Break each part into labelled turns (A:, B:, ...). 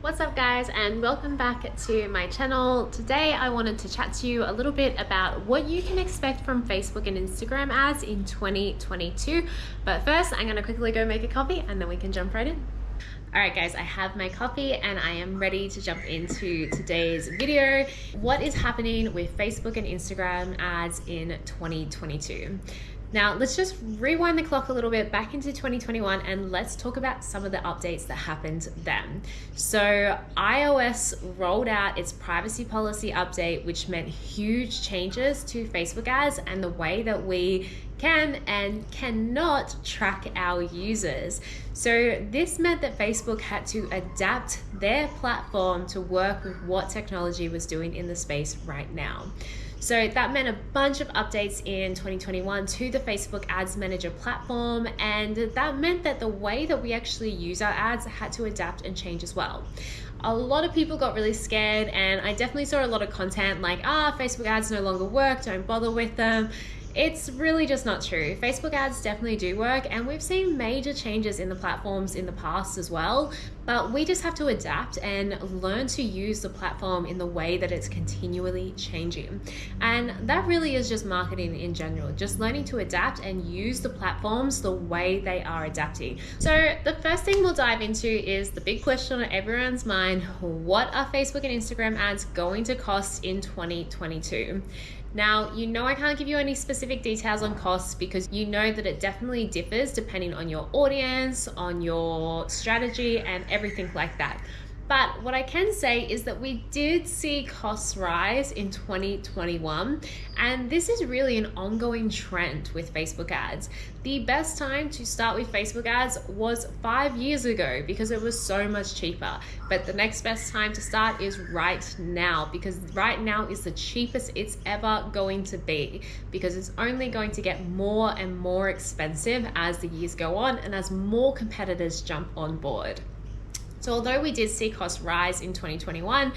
A: What's up guys, and welcome back to my channel. Today I wanted to chat to you a little bit about what you can expect from Facebook and Instagram ads in 2022. But first I'm gonna quickly go make a coffee and then we can jump right in. Alright guys, I have my coffee and I am ready to jump into today's video. What is happening with Facebook and Instagram ads in 2022? Now let's just rewind the clock a little bit back into 2021 and let's talk about some of the updates that happened then. So iOS rolled out its privacy policy update, which meant huge changes to Facebook ads and the way that we can and cannot track our users. So this meant that Facebook had to adapt their platform to work with what technology was doing in the space right now. So that meant a bunch of updates in 2021 to the Facebook Ads Manager platform, and that meant that the way that we actually use our ads had to adapt and change as well. A lot of people got really scared, and I definitely saw a lot of content like, Facebook ads no longer work, don't bother with them. It's really just not true. Facebook ads definitely do work, and we've seen major changes in the platforms in the past as well, but we just have to adapt and learn to use the platform in the way that it's continually changing. And that really is just marketing in general, just learning to adapt and use the platforms the way they are adapting. So the first thing we'll dive into is the big question on everyone's mind: what are Facebook and Instagram ads going to cost in 2022? Now, you know I can't give you any specific details on costs because you know that it definitely differs depending on your audience, on your strategy, and everything like that. But what I can say is that we did see costs rise in 2021, and this is really an ongoing trend with Facebook ads. The best time to start with Facebook ads was 5 years ago because it was so much cheaper. But the next best time to start is right now, because right now is the cheapest it's ever going to be, because it's only going to get more and more expensive as the years go on and as more competitors jump on board. So although we did see costs rise in 2021,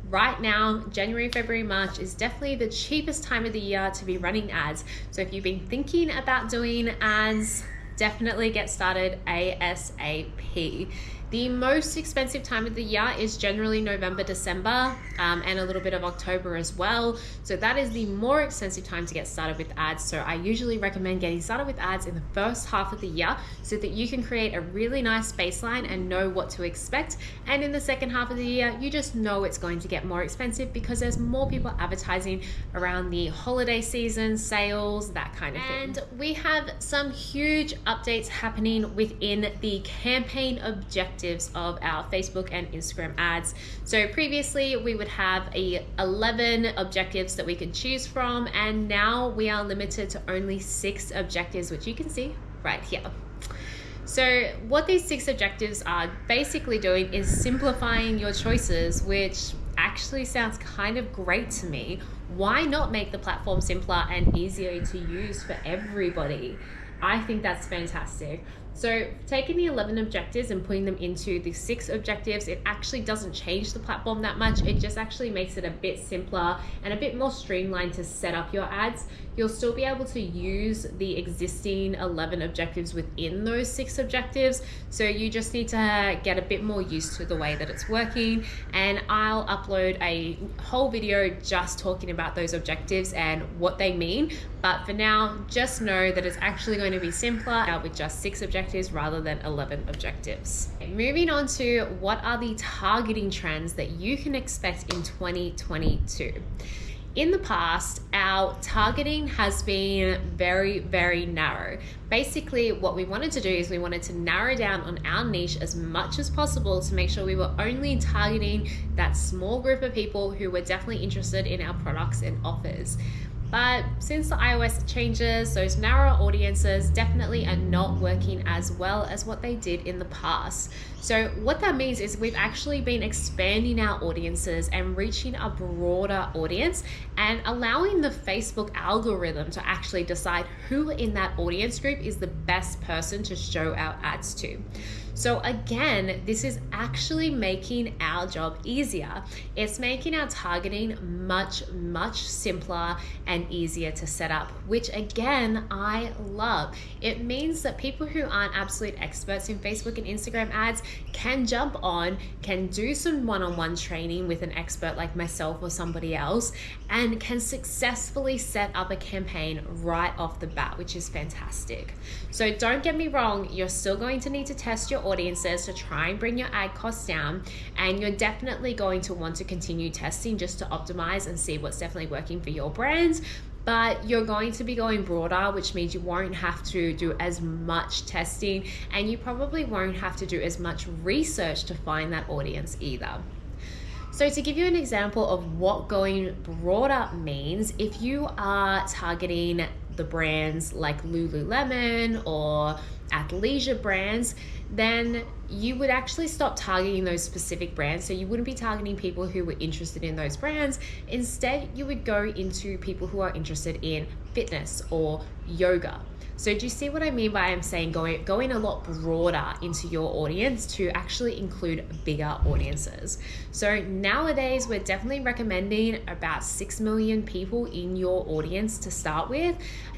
A: right now, January, February, March is definitely the cheapest time of the year to be running ads. So if you've been thinking about doing ads, definitely get started ASAP. The most expensive time of the year is generally November, December, and a little bit of October as well. So that is the more expensive time to get started with ads. So I usually recommend getting started with ads in the first half of the year so that you can create a really nice baseline and know what to expect. And in the second half of the year, you just know it's going to get more expensive because there's more people advertising around the holiday season, sales, that kind of thing. And we have some huge updates happening within the campaign objectives of our Facebook and Instagram ads. So previously we would have 11 objectives that we could choose from, and now we are limited to only 6 objectives, which you can see right here. So what these 6 objectives are basically doing is simplifying your choices, which actually sounds kind of great to me. Why not make the platform simpler and easier to use for everybody? I think that's fantastic. So taking the 11 objectives and putting them into the 6 objectives, it actually doesn't change the platform that much. It just actually makes it a bit simpler and a bit more streamlined to set up your ads. You'll still be able to use the existing 11 objectives within those 6 objectives. So you just need to get a bit more used to the way that it's working. And I'll upload a whole video just talking about those objectives and what they mean. But for now, just know that it's actually going to be simpler with just 6 objectives rather than 11 objectives. Moving on to what are the targeting trends that you can expect in 2022. In the past, our targeting has been very, very narrow. Basically, what we wanted to do is we wanted to narrow down on our niche as much as possible to make sure we were only targeting that small group of people who were definitely interested in our products and offers. But since the iOS changes, those narrow audiences definitely are not working as well as what they did in the past. So what that means is we've actually been expanding our audiences and reaching a broader audience and allowing the Facebook algorithm to actually decide who in that audience group is the best person to show our ads to. So again, this is actually making our job easier. It's making our targeting much simpler and easier to set up, which again, I love. It means that people who aren't absolute experts in Facebook and Instagram ads can jump on, can do some one-on-one training with an expert like myself or somebody else, and can successfully set up a campaign right off the bat, which is fantastic. So don't get me wrong, you're still going to need to test your audiences to try and bring your ad costs down, and you're definitely going to want to continue testing just to optimize and see what's definitely working for your brand. But you're going to be going broader, which means you won't have to do as much testing, and you probably won't have to do as much research to find that audience either. So to give you an example of what going broader means, if you are targeting the brands like Lululemon or athleisure brands, then you would actually stop targeting those specific brands. So you wouldn't be targeting people who were interested in those brands. Instead, you would go into people who are interested in fitness or yoga. So do you see what I mean by I'm saying going a lot broader into your audience to actually include bigger audiences? So nowadays, we're definitely recommending about 6 million people in your audience to start with.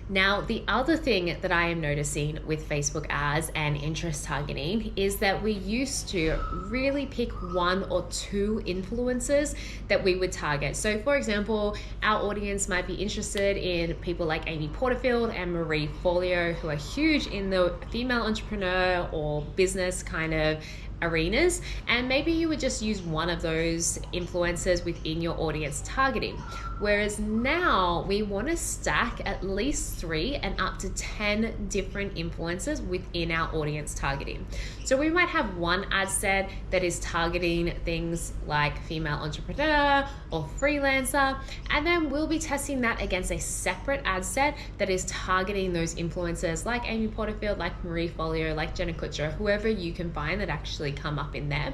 A: Now, the other thing that I am noticing with Facebook ads and interest targeting is that we used to really pick 1 or 2 influencers that we would target. So for example, our audience might be interested in people like Amy Porterfield and Marie Forleo, who are huge in the female entrepreneur or business kind of arenas, and maybe you would just use one of those influencers within your audience targeting. Whereas now we want to stack at least 3 and up to 10 different influencers within our audience targeting. So we might have one ad set that is targeting things like female entrepreneur or freelancer, and then we'll be testing that against a separate ad set that is targeting those influencers like Amy Porterfield, like Marie Forleo, like Jenna Kutcher, whoever you can find that actually come up in there.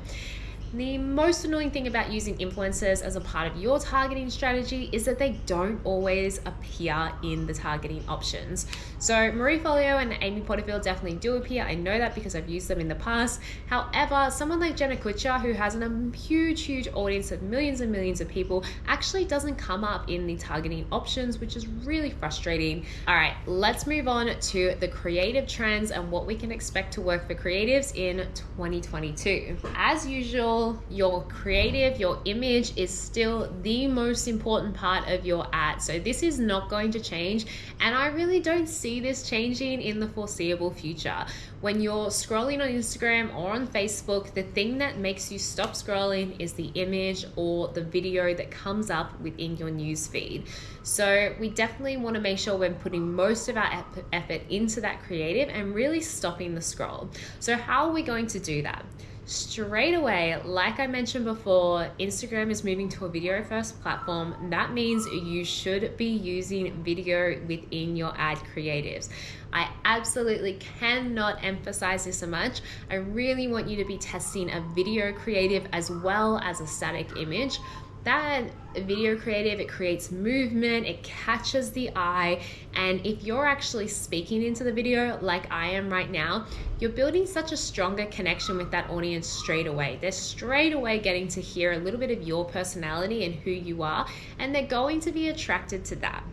A: The most annoying thing about using influencers as a part of your targeting strategy is that they don't always appear in the targeting options. So Marie Forleo and Amy Porterfield definitely do appear. I know that because I've used them in the past. However, someone like Jenna Kutcher, who has a huge audience of millions and millions of people, actually doesn't come up in the targeting options, which is really frustrating. All right, let's move on to the creative trends and what we can expect to work for creatives in 2022. As usual, your creative, your image is still the most important part of your ad. So this is not going to change, and I really don't see this changing in the foreseeable future. When you're scrolling on Instagram or on Facebook, the thing that makes you stop scrolling is the image or the video that comes up within your news feed. So we definitely want to make sure we're putting most of our effort into that creative and really stopping the scroll. So how are we going to do that? Straight away, like I mentioned before, Instagram is moving to a video first platform. That means you should be using video within your ad creatives. I absolutely cannot emphasize this so much. I really want you to be testing a video creative as well as a static image. That video creative, it creates movement, it catches the eye, and if you're actually speaking into the video like I am right now, you're building such a stronger connection with that audience straight away. They're straight away getting to hear a little bit of your personality and who you are, and they're going to be attracted to that.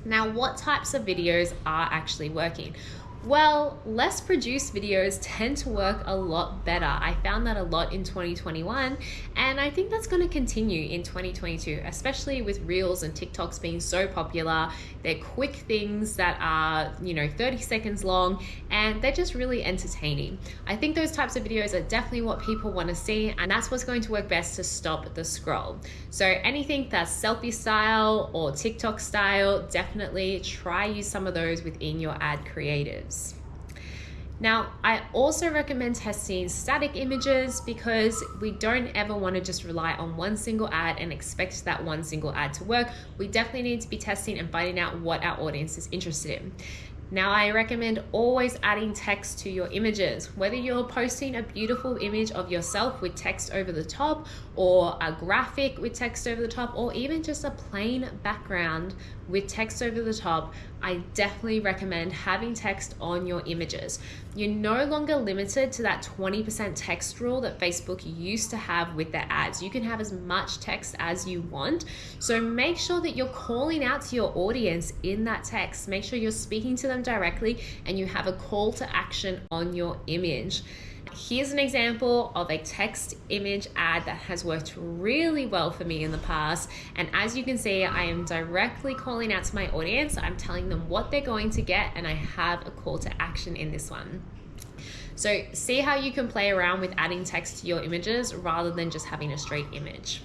A: Now, what types of videos are actually working? Well, less produced videos tend to work a lot better. I found that a lot in 2021, and I think that's going to continue in 2022, especially with Reels and TikToks being so popular. They're quick things that are, 30 seconds long, and they're just really entertaining. I think those types of videos are definitely what people want to see, and that's what's going to work best to stop the scroll. So anything that's selfie style or TikTok style, definitely try use some of those within your ad creatives. Now, I also recommend testing static images because we don't ever want to just rely on one single ad and expect that one single ad to work. We definitely need to be testing and finding out what our audience is interested in. Now, I recommend always adding text to your images, whether you're posting a beautiful image of yourself with text over the top, or a graphic with text over the top, or even just a plain background with text over the top. I definitely recommend having text on your images. You're no longer limited to that 20% text rule that Facebook used to have with their ads. You can have as much text as you want. So make sure that you're calling out to your audience in that text. Make sure you're speaking to them directly and you have a call to action on your image. Here's an example of a text image ad that has worked really well for me in the past. And as you can see, I am directly calling out to my audience. I'm telling them what they're going to get, and I have a call to action in this one. So see how you can play around with adding text to your images rather than just having a straight image.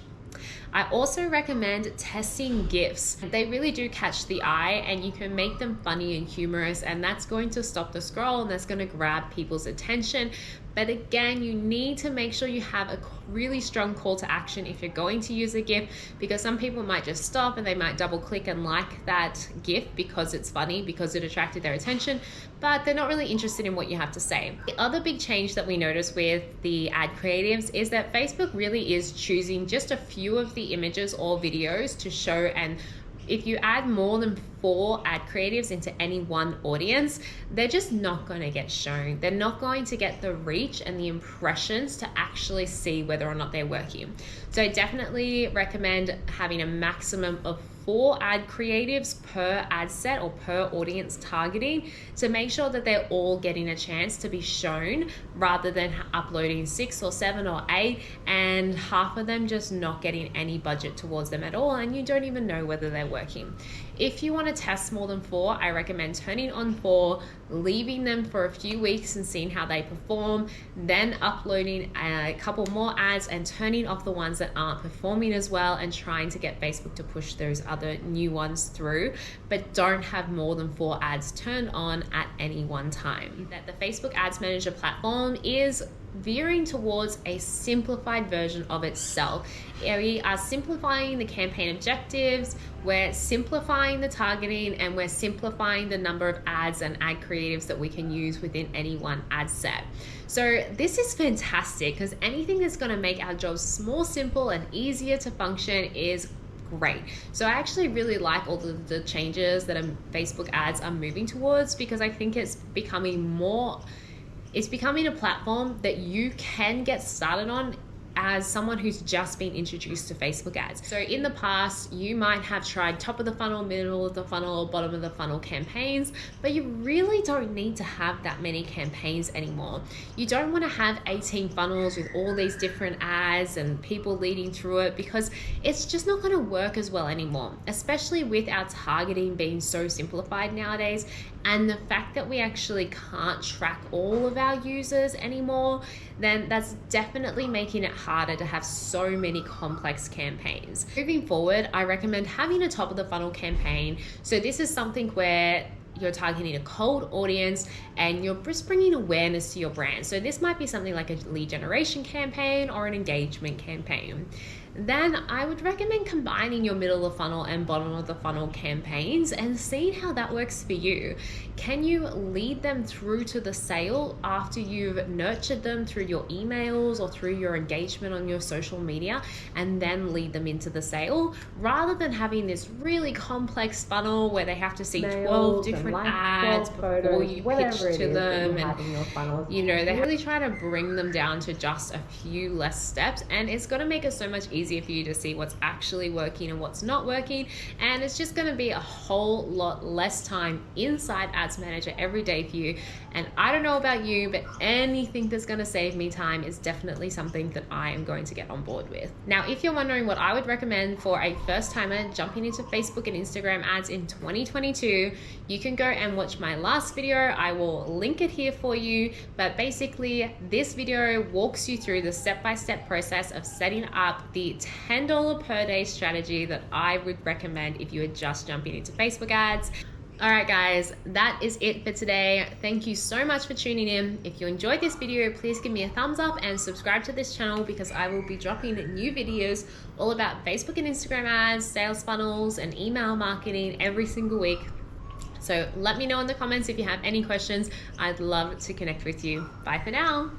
A: I also recommend testing GIFs. They really do catch the eye, and you can make them funny and humorous, and that's going to stop the scroll and that's going to grab people's attention. But again, you need to make sure you have a really strong call to action if you're going to use a GIF, because some people might just stop and they might double click and like that GIF because it's funny, because it attracted their attention, but they're not really interested in what you have to say. The other big change that we notice with the ad creatives is that Facebook really is choosing just a few of the images or videos to show, and if you add more than 4 ad creatives into any one audience, they're just not going to get shown. They're not going to get the reach and the impressions to actually see whether or not they're working. So I definitely recommend having a maximum of 4 ad creatives per ad set or per audience targeting to make sure that they're all getting a chance to be shown, rather than uploading 6 or 7 or 8 and half of them just not getting any budget towards them at all, and you don't even know whether they're working. If you want to test more than 4, I recommend turning on 4, leaving them for a few weeks and seeing how they perform, then uploading a couple more ads and turning off the ones that aren't performing as well, and trying to get Facebook to push those other new ones through. But don't have more than 4 ads turned on at any one time. That the Facebook Ads Manager platform is veering towards a simplified version of itself. We are simplifying the campaign objectives, we're simplifying the targeting, and we're simplifying the number of ads and ad creatives that we can use within any one ad set. So this is fantastic, because anything that's going to make our jobs more simple and easier to function is great. So I actually really like all the changes that Facebook ads are moving towards, because I think it's becoming a platform that you can get started on as someone who's just been introduced to Facebook ads. So in the past, you might have tried top of the funnel, middle of the funnel, or bottom of the funnel campaigns, but you really don't need to have that many campaigns anymore. You don't want to have 18 funnels with all these different ads and people leading through it, because it's just not going to work as well anymore, especially with our targeting being so simplified nowadays, and the fact that we actually can't track all of our users anymore, then that's definitely making it harder to have so many complex campaigns. Moving forward, I recommend having a top of the funnel campaign. So this is something where you're targeting a cold audience and you're just bringing awareness to your brand. So this might be something like a lead generation campaign or an engagement campaign. Then I would recommend combining your middle of the funnel and bottom of the funnel campaigns and seeing how that works for you. Can you lead them through to the sale after you've nurtured them through your emails or through your engagement on your social media, and then lead them into the sale, rather than having this really complex funnel where they have to see 12 different ads before you pitch to them, and they really try to bring them down to just a few less steps, and it's going to make it so much easier for you to see what's actually working and what's not working, and it's just going to be a whole lot less time inside Ads Manager every day for you. And I don't know about you, but anything that's going to save me time is definitely something that I am going to get on board with. Now, if you're wondering what I would recommend for a first timer jumping into Facebook and Instagram ads in 2022, you can go and watch my last video. I will link it here for you, but basically this video walks you through the step-by-step process of setting up the $10 per day strategy that I would recommend if you are just jumping into Facebook ads. All right, guys, that is it for today. Thank you so much for tuning in. If you enjoyed this video, please give me a thumbs up and subscribe to this channel, because I will be dropping new videos all about Facebook and Instagram ads, sales funnels, and email marketing every single week. So let me know in the comments if you have any questions. I'd love to connect with you. Bye for now.